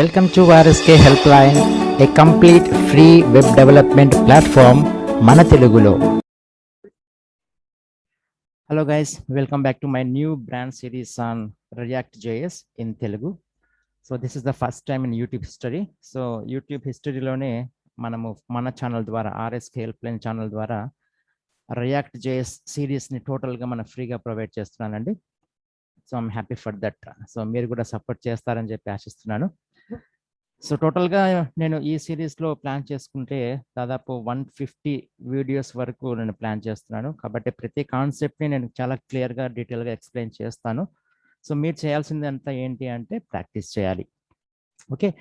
Welcome to RSK Helpline, a complete free web development platform మన తెలుగులో. Hello guys, welcome back to my new brand series on ReactJs in Telugu. So this is the first time in YouTube history. So YouTube history లోనే మనము మన channel ద్వారా RSK Helpline channel ద్వారా ReactJs series ని total గా మనం ఫ్రీగా provide చేస్తున్నానండి. So I'm happy for that. So మీరు కూడా సపోర్ట్ చేస్తారని చెప్పి ఆశిస్తున్నాను. సో టోటల్గా నేను ఈ సిరీస్లో ప్లాన్ చేసుకుంటే దాదాపు 150 వీడియోస్ వరకు నేను ప్లాన్ చేస్తున్నాను. కాబట్టి ప్రతి కాన్సెప్ట్ని నేను చాలా క్లియర్గా డీటెయిల్గా ఎక్స్ప్లెయిన్ చేస్తాను. సో మీరు చేయాల్సింది అంతా ఏంటి అంటే ప్రాక్టీస్ చేయాలి. Okay,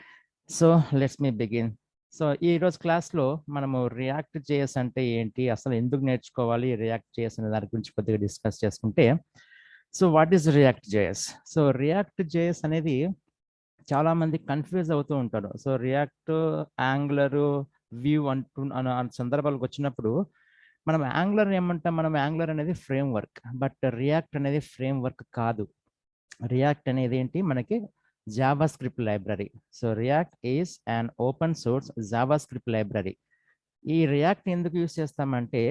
so let's me begin. So ఈరోజు క్లాస్లో మనము రియాక్ట్ జేఎస్ అంటే ఏంటి, అసలు ఎందుకు నేర్చుకోవాలి రియాక్ట్ జేఎస్ అనే దాని గురించి కొద్దిగా డిస్కస్ చేసుకుంటే, so what is react JS? So react JS అనేది చాలా మంది కన్ఫ్యూజ్ అవుతూ ఉంటారు. సో రియాక్ట్, యాంగులర్, వ్యూ అన్న సందర్భాలకు వచ్చినప్పుడు మనం యాంగులర్ ఏమంటాం? మనం యాంగులర్ అనేది ఫ్రేమ్ వర్క్, బట్ రియాక్ట్ అనేది ఫ్రేమ్ వర్క్ కాదు. రియాక్ట్ అనేది ఏంటి? మనకి Java script library. So react is an open source Java script library. ఈ రియాక్ట్ ఎందుకు యూజ్ చేస్తామంటే,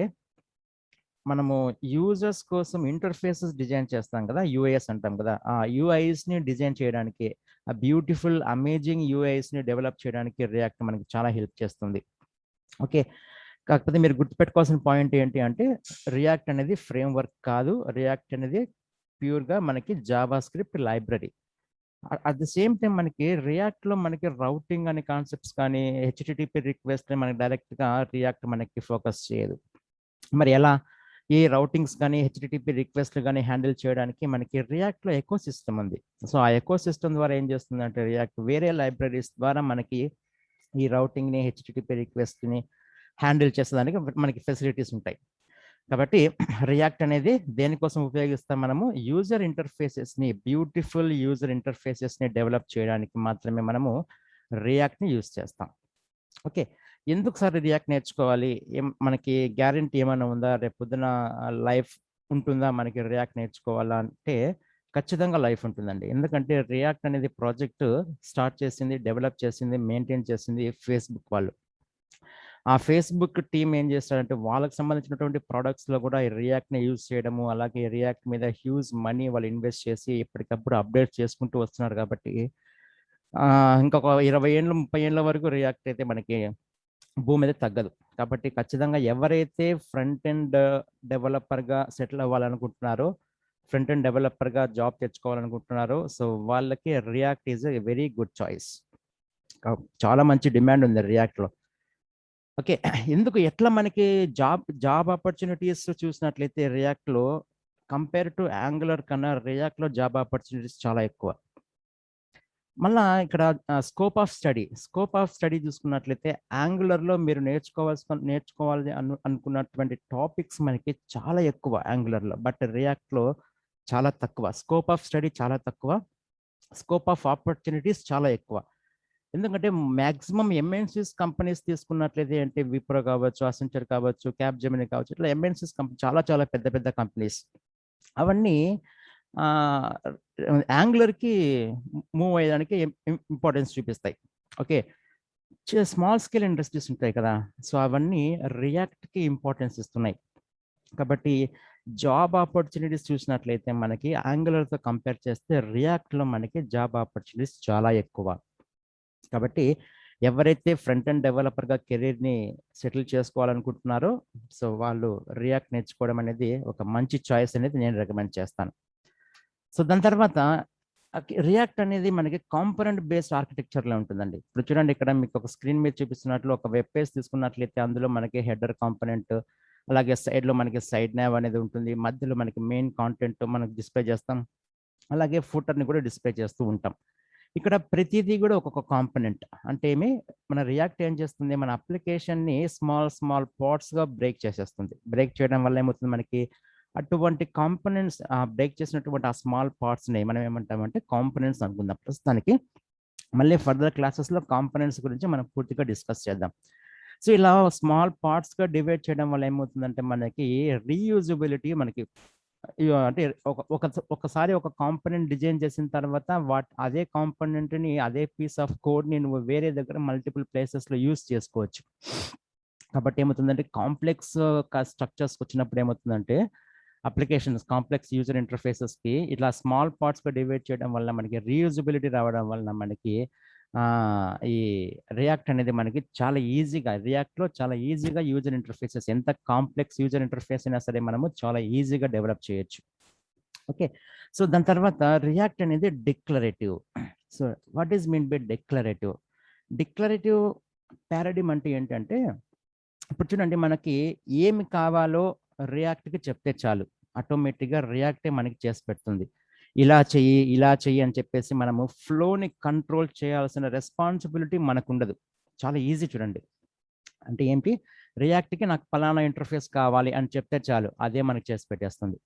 మనము యూజర్స్ కోసం ఇంటర్ఫేసెస్ డిజైన్ చేస్తాం కదా, యూఐఎస్ అంటాం కదా, ఆ యూఐఎస్ని డిజైన్ చేయడానికి, ఆ బ్యూటిఫుల్ అమేజింగ్ యూఐఎస్ని డెవలప్ చేయడానికి రియాక్ట్ మనకి చాలా హెల్ప్ చేస్తుంది. ఓకే, కాకపోతే మీరు గుర్తుపెట్టుకోవాల్సిన పాయింట్ ఏంటి అంటే, రియాక్ట్ అనేది ఫ్రేమ్ వర్క్ కాదు, రియాక్ట్ అనేది ప్యూర్గా మనకి Java script library. At the same time మనకి రియాక్ట్లో మనకి రౌటింగ్ అనే కాన్సెప్ట్స్ కానీ, హెచ్టిటిపి రిక్వెస్ట్ మనకి డైరెక్ట్గా రియాక్ట్ మనకి ఫోకస్ చేయదు. మరి ఎలా ఈ రౌటింగ్స్ కానీ హెచ్టిటిపి రిక్వెస్ట్లు కానీ హ్యాండిల్ చేయడానికి మనకి రియాక్ట్లో ఎకో సిస్టమ్ ఉంది. సో ఆ ఎకో సిస్టమ్ ద్వారా ఏం చేస్తుందంటే, రియాక్ట్ వేరే లైబ్రరీస్ ద్వారా మనకి ఈ రౌటింగ్ని, హెచ్టిటిపి రిక్వెస్ట్ని హ్యాండిల్ చేసేదానికి మనకి ఫెసిలిటీస్ ఉంటాయి. కాబట్టి రియాక్ట్ అనేది దేనికోసం ఉపయోగిస్తాం? మనము యూజర్ ఇంటర్ఫేసెస్ని, బ్యూటిఫుల్ యూజర్ ఇంటర్ఫేసెస్ని డెవలప్ చేయడానికి మాత్రమే మనము రియాక్ట్ని యూజ్ చేస్తాం. ఓకే, ఎందుకు సార్ రియాక్ట్ నేర్చుకోవాలి? మనకి గ్యారెంటీ ఏమైనా ఉందా? రేపు పొద్దున లైఫ్ ఉంటుందా మనకి రియాక్ట్ నేర్చుకోవాలా అంటే, ఖచ్చితంగా లైఫ్ ఉంటుందండి. ఎందుకంటే రియాక్ట్ అనేది ప్రాజెక్ట్ స్టార్ట్ చేసింది, డెవలప్ చేసింది, మెయింటైన్ చేసింది ఫేస్బుక్ వాళ్ళు. ఆ ఫేస్బుక్ టీం ఏం చేస్తారంటే, వాళ్ళకి సంబంధించినటువంటి ప్రోడక్ట్స్లో కూడా ఈ రియాక్ట్ని యూజ్ చేయడము, అలాగే రియాక్ట్ మీద హ్యూజ్ మనీ వాళ్ళు ఇన్వెస్ట్ చేసి ఎప్పటికప్పుడు అప్డేట్ చేసుకుంటూ వస్తున్నారు. కాబట్టి ఇంకొక 20 ఏళ్ళు 30 ఏళ్ళ వరకు రియాక్ట్ అయితే మనకి భూమి మీద తగ్గదు. కాబట్టి ఖచ్చితంగా ఎవరైతే ఫ్రంట్ ఎండ్ డెవలపర్గా సెటిల్ అవ్వాలనుకుంటున్నారో, ఫ్రంట్ ఎండ్ డెవలపర్గా జాబ్ తెచ్చుకోవాలనుకుంటున్నారో, సో వాళ్ళకి React is a very good choice. చాలా మంచి డిమాండ్ ఉంది రియాక్ట్లో. ఓకే, ఎందుకు, ఎట్లా మనకి జాబ్ ఆపర్చునిటీస్ చూసినట్లయితే రియాక్ట్లో కంపేర్ టు యాంగులర్ కన్నా రియాక్ట్లో జాబ్ ఆపర్చునిటీస్ చాలా ఎక్కువ. మళ్ళా ఇక్కడ స్కోప్ ఆఫ్ స్టడీ చూసుకున్నట్లయితే, యాంగులర్లో మీరు నేర్చుకోవాలి అనుకున్నటువంటి టాపిక్స్ మనకి చాలా ఎక్కువ యాంగులర్లో, బట్ రియాక్ట్లో చాలా తక్కువ. స్కోప్ ఆఫ్ స్టడీ చాలా తక్కువ, స్కోప్ ఆఫ్ ఆపర్చునిటీస్ చాలా ఎక్కువ. ఎందుకంటే మ్యాక్సిమం ఎంఎన్సీస్ కంపెనీస్ తీసుకున్నట్లయితే అంటే విప్రో కావచ్చు, అసెంచర్ కావచ్చు, క్యాప్జెమిని కావచ్చు, ఇట్లా ఎంఎన్సీస్ కంపెనీ చాలా చాలా పెద్ద పెద్ద కంపెనీస్, అవన్నీ యాంగులర్కి మూవ్ అయ్యడానికి ఇంపార్టెన్స్ చూపిస్తాయి. ఓకే, స్మాల్ స్కేల్ ఇండస్ట్రీస్ ఉంటాయి కదా, సో అవన్నీ రియాక్ట్కి ఇంపార్టెన్స్ ఇస్తున్నాయి. కాబట్టి జాబ్ ఆపర్చునిటీస్ చూసినట్లయితే మనకి యాంగులర్తో కంపేర్ చేస్తే రియాక్ట్లో మనకి జాబ్ ఆపర్చునిటీస్ చాలా ఎక్కువ. కాబట్టి ఎవరైతే ఫ్రంట్ ఎండ్ డెవలపర్గా కెరీర్ని సెటిల్ చేసుకోవాలనుకుంటున్నారో, సో వాళ్ళు రియాక్ట్ నేర్చుకోవడం అనేది ఒక మంచి చాయిస్ అనేది నేను రికమెండ్ చేస్తాను. సో దాని తర్వాత రియాక్ట్ అనేది మనకి కాంపోనెంట్ బేస్డ్ ఆర్కిటెక్చర్లో ఉంటుందండి. ఇప్పుడు చూడండి, ఇక్కడ మీకు ఒక స్క్రీన్ మీద చూపిస్తున్నట్లు ఒక వెబ్ పేజ్ తీసుకున్నట్లయితే అందులో మనకి హెడర్ కాంపోనెంట్, అలాగే సైడ్లో మనకి సైడ్ నావ్ అనేది ఉంటుంది, మధ్యలో మనకి మెయిన్ కాంటెంట్ మనకు డిస్ప్లే చేస్తాం, అలాగే ఫుటర్ని కూడా డిస్ప్లే చేస్తూ ఉంటాం. ఇక్కడ ప్రతిదీ కూడా ఒక్కొక్క కాంపోనెంట్. అంటే మన రియాక్ట్ ఏం చేస్తుంది, మన అప్లికేషన్ని స్మాల్ పార్ట్స్గా బ్రేక్ చేసేస్తుంది. బ్రేక్ చేయడం వల్ల ఏమవుతుంది, మనకి అటువంటి కాంపోనెంట్స్ బ్రేక్ చేసినటువంటి ఆ స్మాల్ పార్ట్స్ని మనం ఏమంటామంటే కాంపోనెంట్స్ అనుకుందాం. ప్రస్తుతానికి మళ్ళీ ఫర్దర్ క్లాసెస్లో కాంపోనెంట్స్ గురించి మనం పూర్తిగా డిస్కస్ చేద్దాం. సో ఇలా స్మాల్ పార్ట్స్గా డివైడ్ చేయడం వల్ల ఏమవుతుందంటే మనకి రీయూజబిలిటీ మనకి అంటే ఒకసారి ఒక కాంపోనెంట్ డిజైన్ చేసిన తర్వాత అదే కాంపోనెంట్ని అదే పీస్ ఆఫ్ కోడ్ని నువ్వు వేరే దగ్గర మల్టిపుల్ ప్లేసెస్లో యూస్ చేసుకోవచ్చు. కాబట్టి ఏమవుతుందంటే కాంప్లెక్స్ స్ట్రక్చర్స్కి వచ్చినప్పుడు ఏమవుతుందంటే అప్లికేషన్స్ కాంప్లెక్స్ యూజర్ ఇంటర్ఫేసెస్కి ఇట్లా స్మాల్ పార్ట్స్గా డివైడ్ చేయడం వల్ల మనకి రీయూజబిలిటీ రావడం వల్ల మనకి ఈ రియాక్ట్ అనేది మనకి చాలా ఈజీగా రియాక్ట్లో చాలా ఈజీగా యూజర్ ఇంటర్ఫేసెస్ ఎంత కాంప్లెక్స్ యూజర్ ఇంటర్ఫేస్ అయినా సరే మనము చాలా ఈజీగా డెవలప్ చేయొచ్చు. ఓకే, సో దాని తర్వాత రియాక్ట్ అనేది declarative. So what is mean by declarative? Declarative paradigm అంటే ఏంటంటే ఇప్పుడు చూడండి, మనకి ఏమి కావాలో రియాక్ట్కి చెప్తే చాలు, ఆటోమేటిక్గా రియాక్టే మనకి చేసి పెడుతుంది. ఇలా చెయ్యి అని చెప్పేసి మనము ఫ్లోని కంట్రోల్ చేయాల్సిన రెస్పాన్సిబిలిటీ మనకు ఉండదు. చాలా ఈజీ చూడండి. అంటే ఏంటి, రియాక్ట్కి నాకు పలానా ఇంటర్ఫేస్ కావాలి అని చెప్తే చాలు, అదే మనకి చేసి పెట్టేస్తుంది.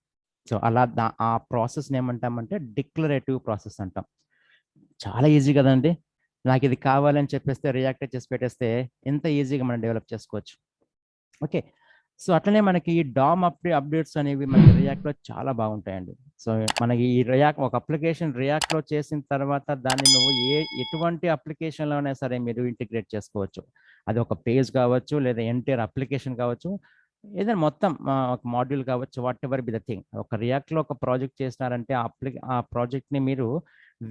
సో అలా ఆ ప్రాసెస్ని ఏమంటామంటే డిక్లరేటివ్ ప్రాసెస్ అంటాం. చాలా ఈజీ కదండి, నాకు ఇది కావాలని చెప్పేస్తే రియాక్ట్ చేసి పెట్టేస్తే ఎంత ఈజీగా మనం డెవలప్ చేసుకోవచ్చు. ఓకే, సో అట్లనే మనకి ఈ డామ్ అప్డేట్స్ అనేవి మనకి రియాక్ట్లో చాలా బాగుంటాయండి. సో మనకి ఈ ఒక అప్లికేషన్ రియాక్ట్లో చేసిన తర్వాత దాన్ని నువ్వు ఎటువంటి అప్లికేషన్లోనే సరే మీరు ఇంటిగ్రేట్ చేసుకోవచ్చు. అది ఒక పేజ్ కావచ్చు, లేదా ఎంటైర్ అప్లికేషన్ కావచ్చు, ఏదైనా మొత్తం ఒక మాడ్యూల్ కావచ్చు, what ever be the thing. ఒక రియాక్ట్లో ఒక ప్రాజెక్ట్ చేసినారంటే ఆ ప్రాజెక్ట్ని మీరు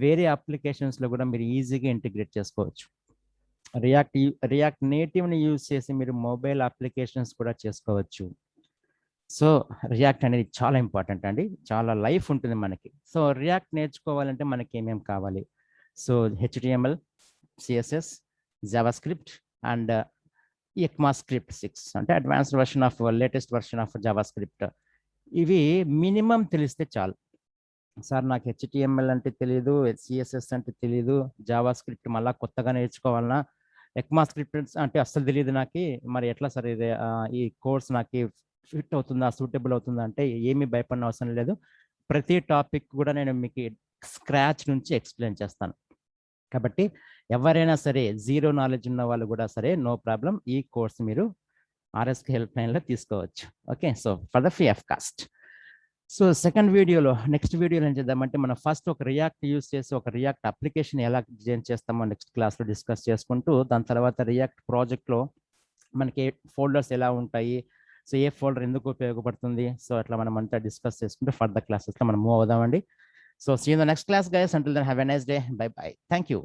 వేరే అప్లికేషన్స్లో కూడా మీరు ఈజీగా ఇంటిగ్రేట్ చేసుకోవచ్చు. రియాక్ట్ నేటివ్ని యూజ్ చేసి మీరు మొబైల్ అప్లికేషన్స్ కూడా చేసుకోవచ్చు. సో రియాక్ట్ అనేది చాలా ఇంపార్టెంట్ అండి, చాలా లైఫ్ ఉంటుంది మనకి. సో రియాక్ట్ నేర్చుకోవాలంటే మనకి ఏమేమి కావాలి? So HTML, CSS, JavaScript and ECMAScript 6 అంటే advanced version of latus version of JavaScript. ఇవి మినిమం తెలిస్తే చాలు. సార్ నాకు HTML అంటే తెలియదు, CSS అంటే తెలియదు, జావాస్క్రిప్ట్ మళ్ళీ కొత్తగా నేర్చుకోవాలన్నా, ECMAScript అంటే అస్సలు తెలియదు నాకు, మరి ఎట్లా సార్ ఇది ఈ కోర్స్ నాకు ఫిట్ అవుతుందా, సూటబుల్ అవుతుందా అంటే ఏమీ భయపడిన అవసరం లేదు. ప్రతి టాపిక్ కూడా నేను మీకు స్క్రాచ్ నుంచి ఎక్స్ప్లెయిన్ చేస్తాను. కాబట్టి ఎవరైనా సరే జీరో నాలెడ్జ్ ఉన్న వాళ్ళు కూడా సరే నో ప్రాబ్లం, ఈ కోర్స్ మీరు RSK Helpline తీసుకోవచ్చు. Okay, so for the free of cost. So next వీడియోలో ఏం చేద్దామంటే మనం ఫస్ట్ ఒక రియాక్ట్ యూస్ చేసి ఒక రియాక్ట్ అప్లికేషన్ ఎలా డిజైన్ చేస్తామో నెక్స్ట్ క్లాస్లో డిస్కస్ చేసుకుంటూ, దాని తర్వాత రియాక్ట్ ప్రాజెక్ట్లో మనకి ఫోల్డర్స్ ఎలా ఉంటాయి, సో ఏ ఫోల్డర్ ఎందుకు ఉపయోగపడుతుంది, సో అట్లా మనం అంతా డిస్కస్ చేసుకుంటూ ఫర్దర్ క్లాసెస్లో మనం మూవ్ అవుదామండి. So see in the next class guys. Until then have a nice day. Bye bye. Thank you.